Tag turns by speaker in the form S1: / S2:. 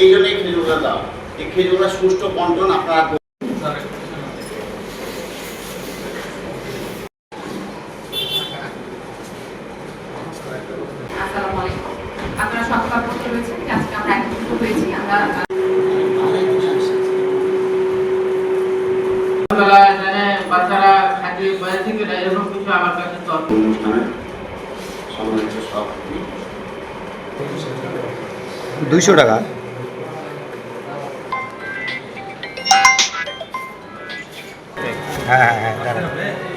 S1: এই জন্য এই খেজুরটা দাও, এই খেজুরটা সুষ্ঠু বন্টন আপনারা
S2: আপনারা সতর্ক করতে রয়েছেন যে আজকে আমরা একত্রিত হয়েছি। আমরা
S3: বাচ্চারা খাটিয়ে বাইরে থেকে এরকম কিছু আমার কাছে
S1: অনুষ্ঠানে সম্মানিত সভাপতি
S4: 200 টাকা। হ্যাঁ হ্যাঁ হ্যাঁ।